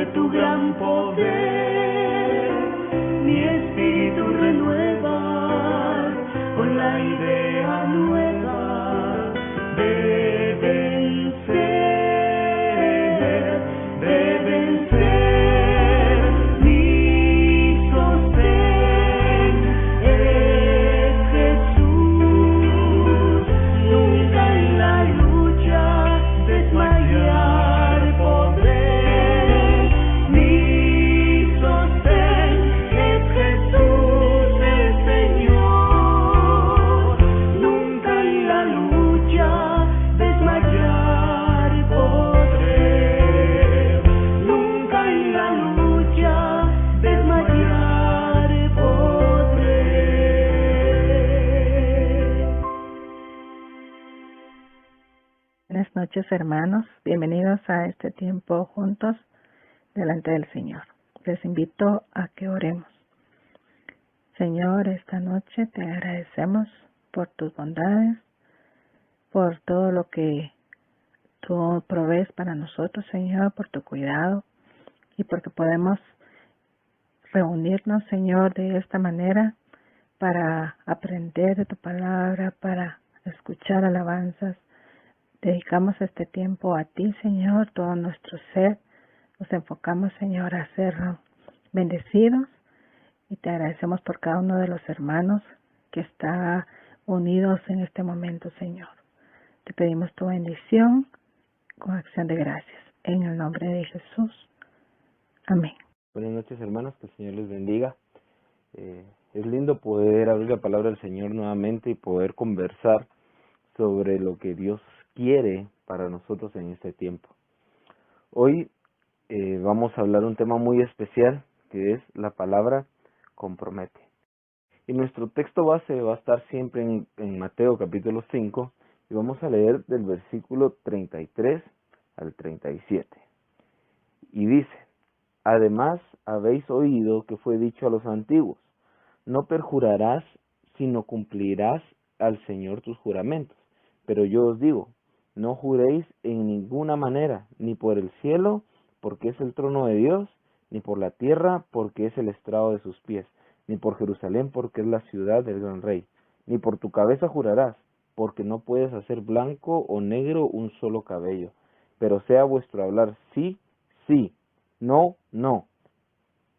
de tu gran poder, mi espíritu renueva con la idea nueva de vencer, de vencer. Mi sostén es Jesús, nunca en la lucha desmayar podré. Mi sostén es Jesús el Señor, nunca en la lucha desmayar podré, nunca en la lucha desmayar podré. Buenas noches, hermanos. Bienvenidos a este tiempo juntos delante del Señor. Les invito a que oremos. Señor, esta noche te agradecemos por tus bondades, por todo lo que tú provees para nosotros, Señor, por tu cuidado y porque podemos reunirnos, Señor, de esta manera para aprender de tu palabra, para escuchar alabanzas. Dedicamos este tiempo a ti, Señor, todo nuestro ser. Nos enfocamos, Señor, a ser bendecidos y te agradecemos por cada uno de los hermanos que está unidos en este momento, Señor. Te pedimos tu bendición con acción de gracias. En el nombre de Jesús. Amén. Buenas noches, hermanos, que el Señor les bendiga. Es lindo poder abrir la palabra del Señor nuevamente y poder conversar sobre lo que Dios quiere para nosotros en este tiempo. Hoy vamos a hablar un tema muy especial, que es la palabra compromete. Y nuestro texto base va a estar siempre en Mateo capítulo 5, y vamos a leer del versículo 33 al 37. Y dice: además habéis oído que fue dicho a los antiguos, no perjurarás, sino cumplirás al Señor tus juramentos. Pero yo os digo, no juréis en ninguna manera, ni por el cielo, porque es el trono de Dios, ni por la tierra, porque es el estrado de sus pies, ni por Jerusalén, porque es la ciudad del gran rey, ni por tu cabeza jurarás, porque no puedes hacer blanco o negro un solo cabello. Pero sea vuestro hablar sí, sí, no, no,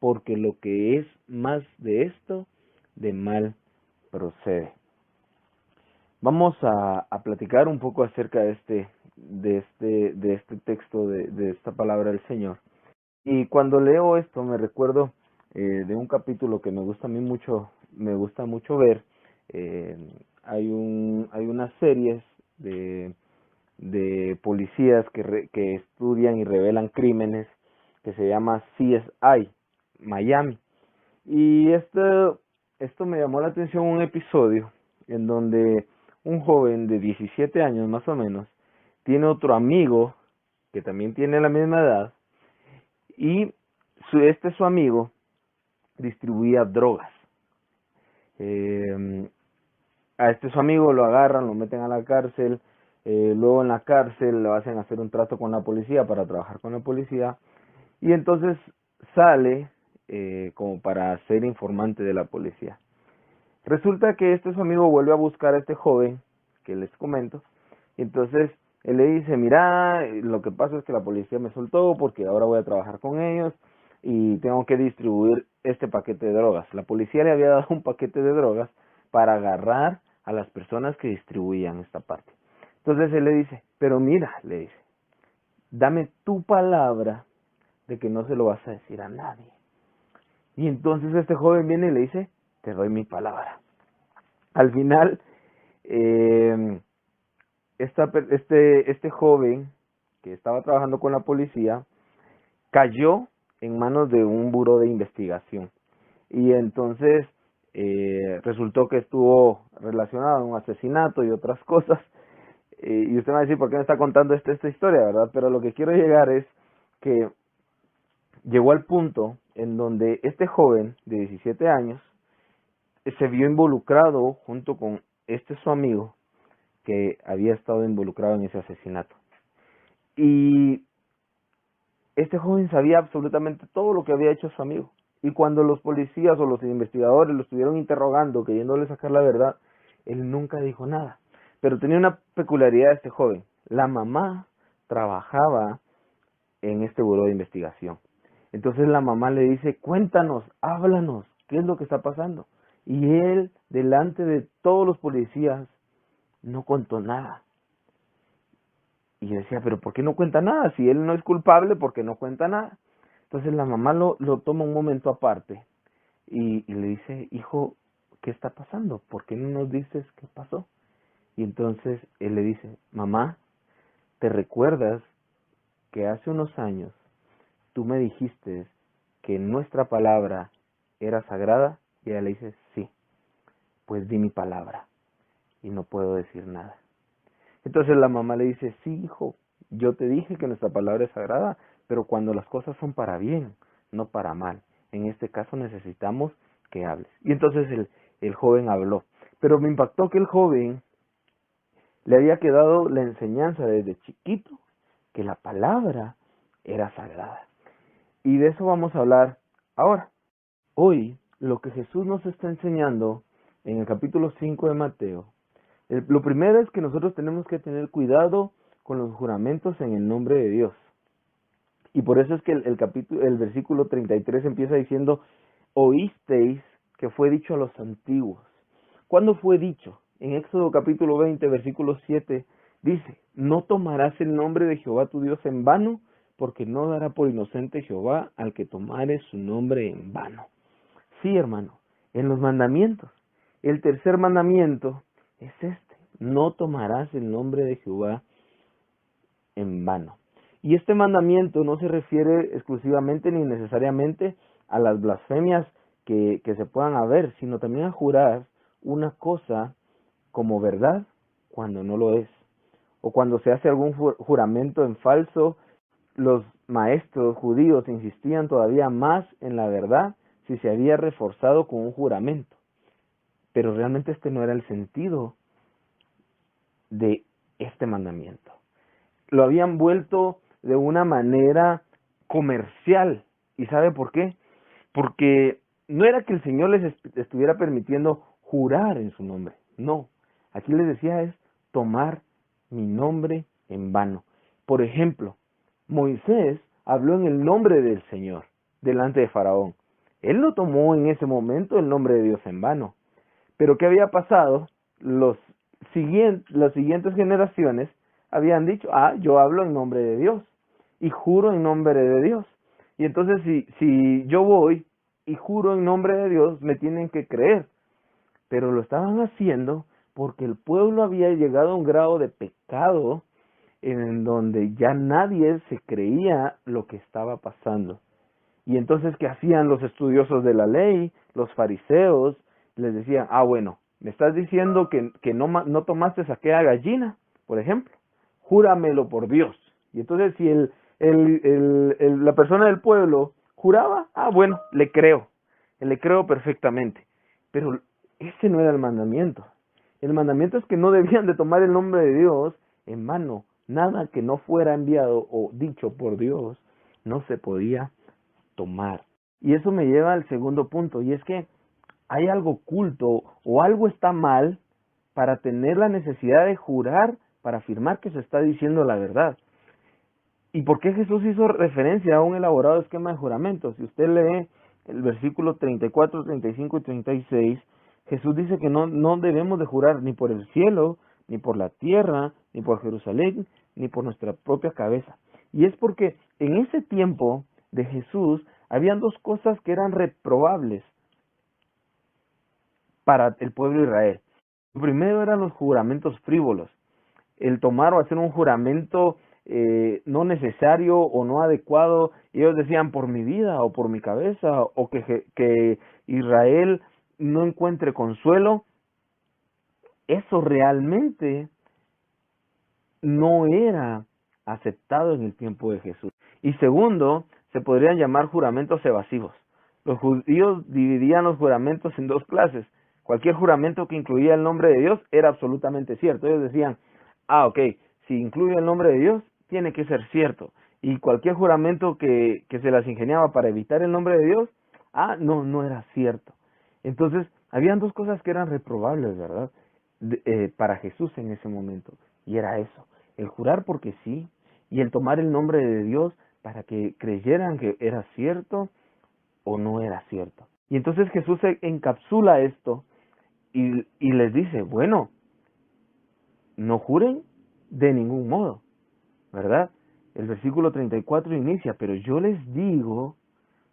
porque lo que es más de esto, de mal procede. Vamos a platicar un poco acerca de este texto, de esta palabra del Señor. Y cuando leo esto me recuerdo de un capítulo que me gusta mucho ver. Hay unas series de policías que estudian y revelan crímenes, que se llama CSI Miami. Y esto me llamó la atención, un episodio en donde un joven de 17 años más o menos tiene otro amigo que también tiene la misma edad, y su amigo distribuía drogas. A su amigo lo agarran, lo meten a la cárcel, luego en la cárcel lo hacen hacer un trato con la policía para trabajar con la policía, y entonces sale como para ser informante de la policía. Resulta que su amigo vuelve a buscar a este joven que les comento, y entonces él le dice: mira, lo que pasa es que la policía me soltó porque ahora voy a trabajar con ellos y tengo que distribuir este paquete de drogas. La policía le había dado un paquete de drogas para agarrar a las personas que distribuían esta parte. Entonces él le dice: pero mira, le dice, dame tu palabra de que no se lo vas a decir a nadie. Y entonces este joven viene y le dice: te doy mi palabra. Al final, este joven que estaba trabajando con la policía cayó en manos de un buró de investigación. Y entonces resultó que estuvo relacionado a un asesinato y otras cosas. Y usted me va a decir: ¿por qué me está contando esta historia, verdad? Pero lo que quiero llegar es que llegó al punto en donde este joven de 17 años se vio involucrado junto con su amigo que había estado involucrado en ese asesinato. Y este joven sabía absolutamente todo lo que había hecho su amigo. Y cuando los policías o los investigadores lo estuvieron interrogando, queriéndole sacar la verdad, él nunca dijo nada. Pero tenía una peculiaridad este joven. La mamá trabajaba en este buró de investigación. Entonces la mamá le dice, cuéntanos, háblanos, ¿qué es lo que está pasando? Y él, delante de todos los policías, no contó nada. Y yo decía, pero ¿por qué no cuenta nada? Si él no es culpable, ¿por qué no cuenta nada? Entonces la mamá lo toma un momento aparte y le dice, hijo, ¿qué está pasando? ¿Por qué no nos dices qué pasó? Y entonces él le dice, mamá, ¿te recuerdas que hace unos años tú me dijiste que nuestra palabra era sagrada? Y ella le dice, sí, pues di mi palabra y no puedo decir nada. Entonces la mamá le dice, sí, hijo, yo te dije que nuestra palabra es sagrada, pero cuando las cosas son para bien, no para mal. En este caso necesitamos que hables. Y entonces el joven habló. Pero me impactó que el joven le había quedado la enseñanza desde chiquito, que la palabra era sagrada. Y de eso vamos a hablar ahora. Hoy, lo que Jesús nos está enseñando en el capítulo 5 de Mateo, lo primero es que nosotros tenemos que tener cuidado con los juramentos en el nombre de Dios. Y por eso es que el versículo 33 empieza diciendo, oísteis que fue dicho a los antiguos. ¿Cuándo fue dicho? En Éxodo capítulo 20, versículo 7, dice, no tomarás el nombre de Jehová tu Dios en vano, porque no dará por inocente Jehová al que tomare su nombre en vano. Sí, hermano, en los mandamientos. El tercer mandamiento es este, no tomarás el nombre de Jehová en vano. Y este mandamiento no se refiere exclusivamente ni necesariamente a las blasfemias que se puedan haber, sino también a jurar una cosa como verdad cuando no lo es. O cuando se hace algún juramento en falso, los maestros judíos insistían todavía más en la verdad si se había reforzado con un juramento. Pero realmente este no era el sentido de este mandamiento. Lo habían vuelto de una manera comercial. ¿Y sabe por qué? Porque no era que el Señor les estuviera permitiendo jurar en su nombre. No. Aquí les decía es tomar mi nombre en vano. Por ejemplo, Moisés habló en el nombre del Señor delante de Faraón. Él no tomó en ese momento el nombre de Dios en vano. Pero ¿qué había pasado? Las siguientes generaciones habían dicho, yo hablo en nombre de Dios y juro en nombre de Dios. Y entonces si yo voy y juro en nombre de Dios, me tienen que creer. Pero lo estaban haciendo porque el pueblo había llegado a un grado de pecado en donde ya nadie se creía lo que estaba pasando. Y entonces, ¿qué hacían los estudiosos de la ley, los fariseos? Les decían, bueno, me estás diciendo que no tomaste aquella gallina, por ejemplo, júramelo por Dios. Y entonces si la persona del pueblo juraba, bueno, le creo perfectamente. Pero ese no era el mandamiento. El mandamiento es que no debían de tomar el nombre de Dios en vano. Nada que no fuera enviado o dicho por Dios no se podía tomar. Y eso me lleva al segundo punto, y es que hay algo oculto o algo está mal para tener la necesidad de jurar para afirmar que se está diciendo la verdad. ¿Y por qué Jesús hizo referencia a un elaborado esquema de juramentos? Si usted lee el versículo 34, 35 y 36, Jesús dice que no debemos de jurar ni por el cielo, ni por la tierra, ni por Jerusalén, ni por nuestra propia cabeza. Y es porque en ese tiempo de Jesús habían dos cosas que eran reprobables para el pueblo de Israel. Lo primero eran los juramentos frívolos, el tomar o hacer un juramento no necesario o no adecuado. Ellos decían por mi vida o por mi cabeza, o que Israel no encuentre consuelo. Eso realmente no era aceptado en el tiempo de Jesús. Y segundo, se podrían llamar juramentos evasivos. Los judíos dividían los juramentos en dos clases. Cualquier juramento que incluía el nombre de Dios era absolutamente cierto. Ellos decían, ok, si incluye el nombre de Dios, tiene que ser cierto. y cualquier juramento que se las ingeniaba para evitar el nombre de Dios, no era cierto. Entonces, habían dos cosas que eran reprobables, ¿verdad? Para Jesús en ese momento, y era eso, el jurar porque sí, y el tomar el nombre de Dios para que creyeran que era cierto o no era cierto. Y entonces Jesús encapsula esto y les dice, bueno, no juren de ningún modo, ¿verdad? El versículo 34 inicia, pero yo les digo,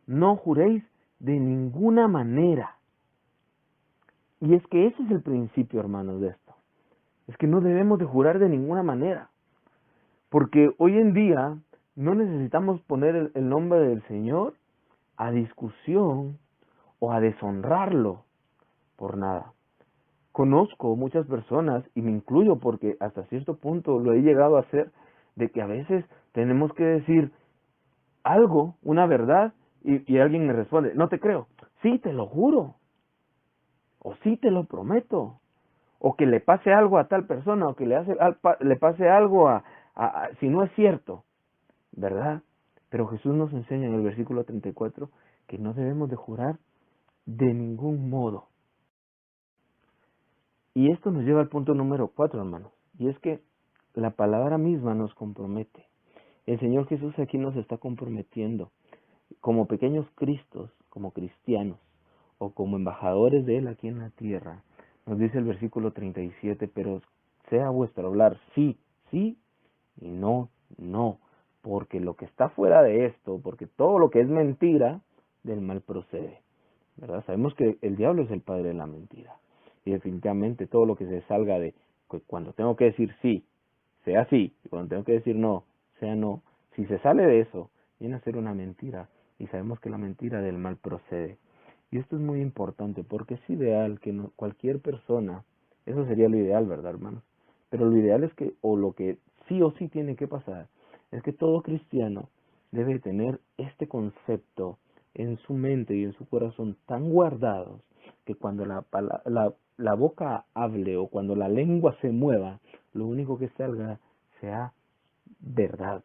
no juréis de ninguna manera. Y es que ese es el principio, hermanos, de esto. Es que no debemos de jurar de ninguna manera. Porque hoy en día no necesitamos poner el nombre del Señor a discusión o a deshonrarlo por nada. Conozco muchas personas, y me incluyo porque hasta cierto punto lo he llegado a hacer, de que a veces tenemos que decir algo, una verdad, y alguien me responde, no te creo. Sí, te lo juro. O sí, te lo prometo. O que le pase algo a tal persona, o que le pase algo si no es cierto, ¿verdad? Pero Jesús nos enseña en el versículo 34 que no debemos de jurar de ningún modo. Y esto nos lleva al punto número 4, hermanos. Y es que la palabra misma nos compromete. El Señor Jesús aquí nos está comprometiendo como pequeños cristos, como cristianos, o como embajadores de Él aquí en la tierra. Nos dice el versículo 37, pero sea vuestro hablar sí, sí, y no, no, porque lo que está fuera de esto, porque todo lo que es mentira, del mal procede, ¿verdad? Sabemos que el diablo es el padre de la mentira, y definitivamente todo lo que se salga de, cuando tengo que decir sí, sea sí, y cuando tengo que decir no, sea no, si se sale de eso, viene a ser una mentira, y sabemos que la mentira del mal procede. Y esto es muy importante porque es ideal que cualquier persona, eso sería lo ideal, ¿verdad, hermanos? Pero lo ideal es que, o lo que sí o sí tiene que pasar, es que todo cristiano debe tener este concepto en su mente y en su corazón tan guardados que cuando la boca hable o cuando la lengua se mueva, lo único que salga sea verdad,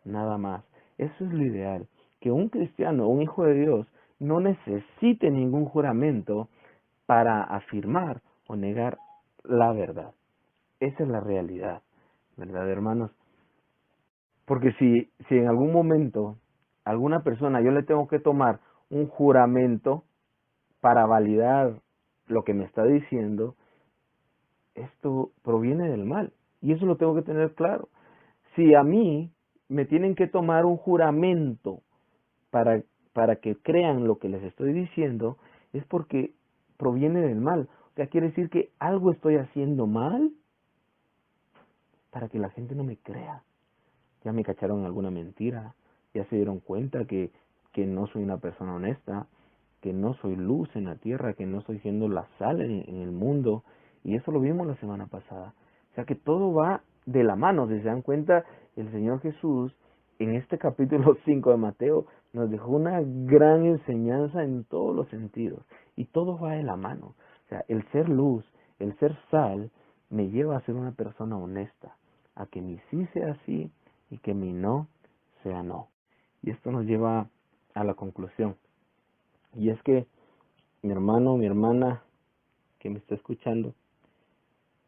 nada más. Eso es lo ideal, que un cristiano, un hijo de Dios, no necesite ningún juramento para afirmar o negar la verdad. Esa es la realidad, ¿verdad, hermanos? Porque si en algún momento alguna persona yo le tengo que tomar un juramento para validar lo que me está diciendo, esto proviene del mal. Y eso lo tengo que tener claro. Si a mí me tienen que tomar un juramento para que crean lo que les estoy diciendo, es porque proviene del mal. O sea, quiere decir que algo estoy haciendo mal para que la gente no me crea. Ya me cacharon en alguna mentira, ya se dieron cuenta que no soy una persona honesta, que no soy luz en la tierra, que no estoy siendo la sal en el mundo. Y eso lo vimos la semana pasada. O sea que todo va de la mano. Si se dan cuenta, el Señor Jesús en este capítulo 5 de Mateo nos dejó una gran enseñanza en todos los sentidos. Y todo va de la mano. O sea, el ser luz, el ser sal, me lleva a ser una persona honesta. A que mi sí sea sí y que mi no sea no. Y esto nos lleva a la conclusión. Y es que, mi hermano, mi hermana que me está escuchando,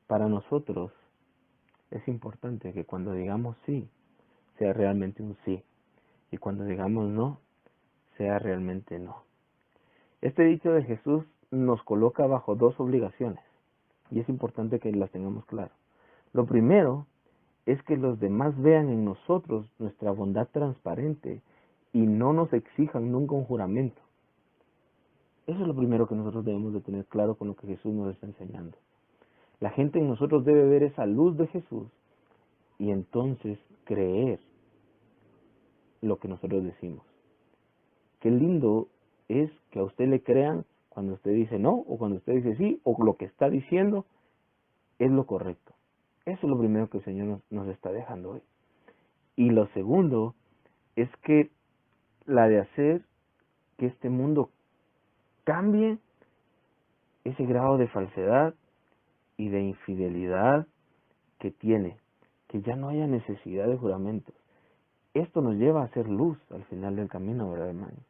para nosotros es importante que cuando digamos sí, sea realmente un sí. Y cuando digamos no, sea realmente no. Este dicho de Jesús nos coloca bajo dos obligaciones. Y es importante que las tengamos claro. Lo primero es que los demás vean en nosotros nuestra bondad transparente y no nos exijan nunca un juramento. Eso es lo primero que nosotros debemos de tener claro con lo que Jesús nos está enseñando. La gente en nosotros debe ver esa luz de Jesús y entonces creer lo que nosotros decimos. Qué lindo es que a usted le crean cuando usted dice no o cuando usted dice sí o lo que está diciendo es lo correcto. Eso es lo primero que el Señor nos está dejando hoy. Y lo segundo es que la de hacer que este mundo cambie ese grado de falsedad y de infidelidad que tiene, que ya no haya necesidad de juramentos, esto nos lleva a ser luz al final del camino, ¿verdad, hermanos?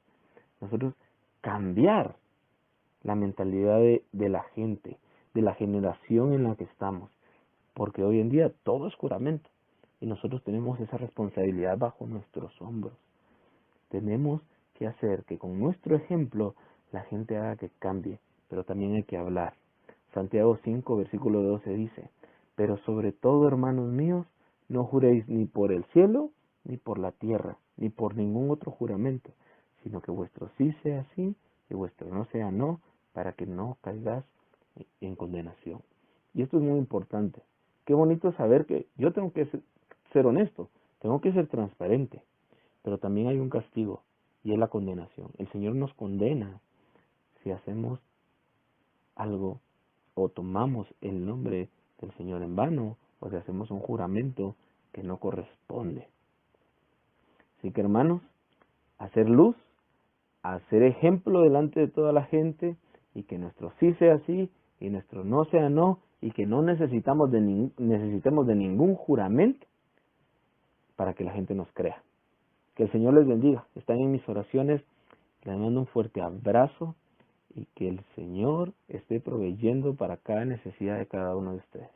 Nosotros cambiar la mentalidad de la gente, de la generación en la que estamos, porque hoy en día todo es juramento y nosotros tenemos esa responsabilidad bajo nuestros hombros. Tenemos que hacer que con nuestro ejemplo la gente haga que cambie, pero también hay que hablar. Santiago 5, versículo 12 dice, pero sobre todo, hermanos míos, no juréis ni por el cielo, ni por la tierra, ni por ningún otro juramento, sino que vuestro sí sea sí y vuestro no sea no, para que no caigas en condenación. Y esto es muy importante. Qué bonito saber que yo tengo que ser honesto, tengo que ser transparente, pero también hay un castigo y es la condenación. El Señor nos condena si hacemos algo o tomamos el nombre del Señor en vano o si hacemos un juramento que no corresponde. Así que, hermanos, hacer luz, hacer ejemplo delante de toda la gente y que nuestro sí sea sí y nuestro no sea no y que no necesitemos de ningún juramento para que la gente nos crea. Que el Señor les bendiga. Están en mis oraciones. Les mando un fuerte abrazo y que el Señor esté proveyendo para cada necesidad de cada uno de ustedes.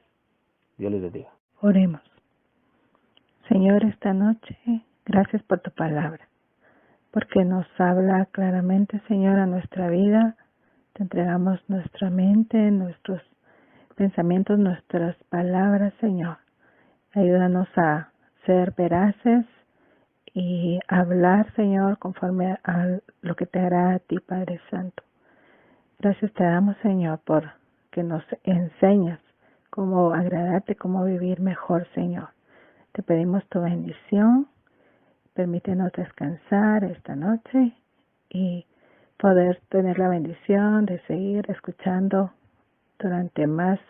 Dios les bendiga. Oremos. Señor, esta noche, gracias por tu palabra, porque nos habla claramente, Señor, a nuestra vida. Te entregamos nuestra mente, nuestros pensamientos, nuestras palabras, Señor. Ayúdanos a ser veraces y hablar, Señor, conforme a lo que te hará a ti, Padre Santo. Gracias te damos, Señor, por que nos enseñas cómo agradarte, cómo vivir mejor, Señor. Te pedimos tu bendición, permítenos descansar esta noche y poder tener la bendición de seguir escuchando durante más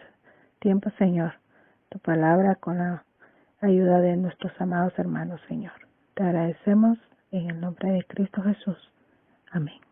tiempo, Señor, tu palabra con la ayuda de nuestros amados hermanos, Señor. Te agradecemos en el nombre de Cristo Jesús. Amén.